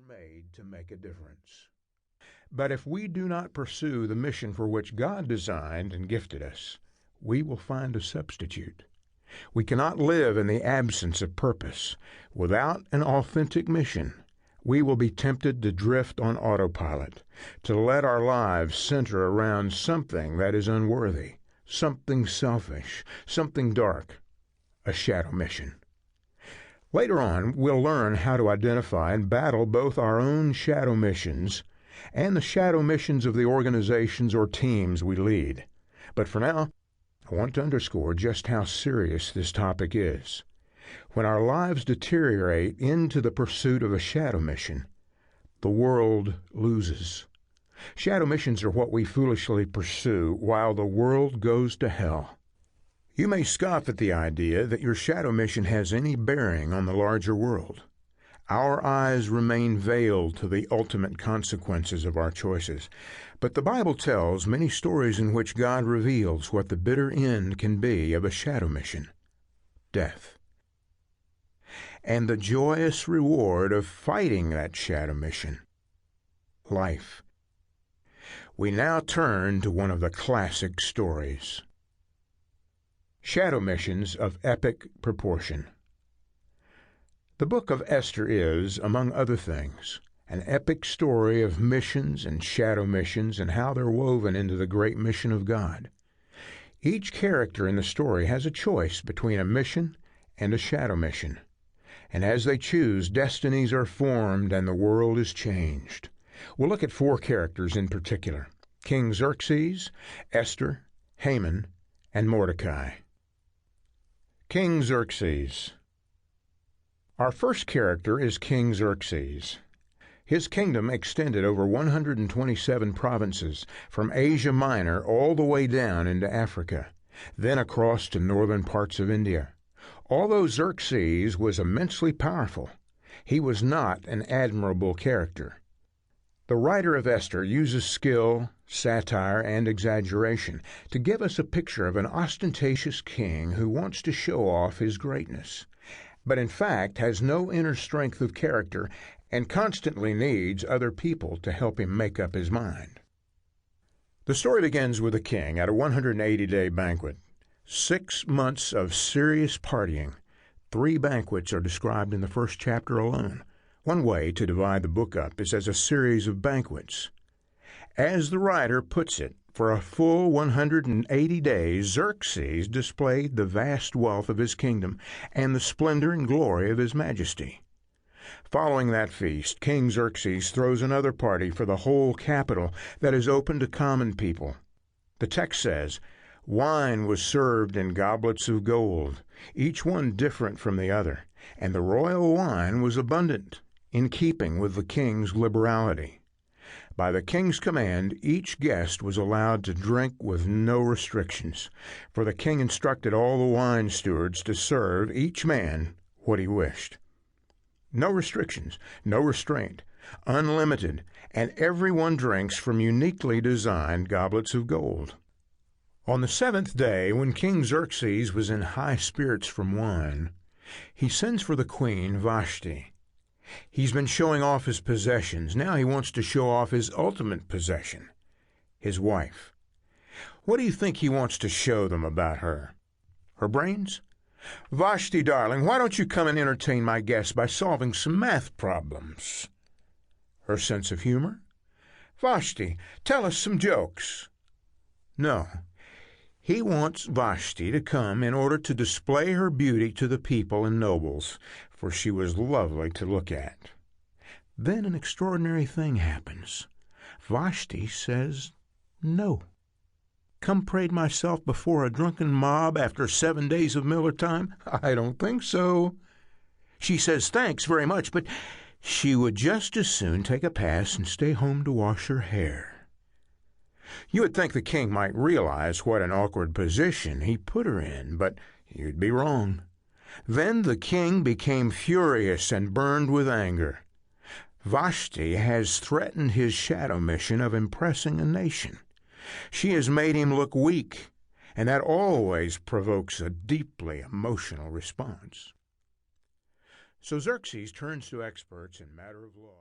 made to make a difference. But if we do not pursue the mission for which God designed and gifted us, we will find a substitute. We cannot live in the absence of purpose. Without an authentic mission, we will be tempted to drift on autopilot, to let our lives center around something that is unworthy, something selfish, something dark, a shadow mission. Later on, we'll learn how to identify and battle both our own shadow missions and the shadow missions of the organizations or teams we lead. But for now, I want to underscore just how serious this topic is. When our lives deteriorate into the pursuit of a shadow mission, the world loses. Shadow missions are what we foolishly pursue while the world goes to hell. You may scoff at the idea that your shadow mission has any bearing on the larger world. Our eyes remain veiled to the ultimate consequences of our choices. But the Bible tells many stories in which God reveals what the bitter end can be of a shadow mission: death. And the joyous reward of fighting that shadow mission: life. We now turn to one of the classic stories. Shadow missions of epic proportion. The book of Esther is, among other things, an epic story of missions and shadow missions and how they're woven into the great mission of God. Each character in the story has a choice between a mission and a shadow mission. And as they choose, destinies are formed and the world is changed. We'll look at 4 characters in particular: King Xerxes, Esther, Haman, and Mordecai. King Xerxes. Our first character is King Xerxes. His kingdom extended over 127 provinces, from Asia Minor all the way down into Africa, then across to northern parts of India. Although Xerxes was immensely powerful, he was not an admirable character. The writer of Esther uses skill, satire, and exaggeration to give us a picture of an ostentatious king who wants to show off his greatness, but in fact has no inner strength of character and constantly needs other people to help him make up his mind. The story begins with the king at a 180-day banquet. 6 months of serious partying. 3 banquets are described in the first chapter alone. One way to divide the book up is as a series of banquets. As the writer puts it, for a full 180 days, Xerxes displayed the vast wealth of his kingdom and the splendor and glory of his majesty. Following that feast, King Xerxes throws another party for the whole capital that is open to common people. The text says, "Wine was served in goblets of gold, each one different from the other, and the royal wine was abundant, in keeping with the king's liberality. By the king's command, each guest was allowed to drink with no restrictions, for the king instructed all the wine stewards to serve each man what he wished." No restrictions, no restraint, unlimited, and everyone drinks from uniquely designed goblets of gold. On the 7th day, when King Xerxes was in high spirits from wine, he sends for the queen Vashti. He's been showing off his possessions. Now he wants to show off his ultimate possession, his wife. What do you think he wants to show them about her? Her brains? "Vashti, darling, why don't you come and entertain my guests by solving some math problems?" Her sense of humor? "Vashti, tell us some jokes." No. He wants Vashti to come in order to display her beauty to the people and nobles, for she was lovely to look at. Then an extraordinary thing happens. Vashti says no. Come parade myself before a drunken mob after 7 days of Miller time? I don't think so. She says thanks very much, but she would just as soon take a pass and stay home to wash her hair. You would think the king might realize what an awkward position he put her in, but you'd be wrong. Then the king became furious and burned with anger. Vashti has threatened his shadow mission of impressing a nation. She has made him look weak, and that always provokes a deeply emotional response. So Xerxes turns to experts in matter of law.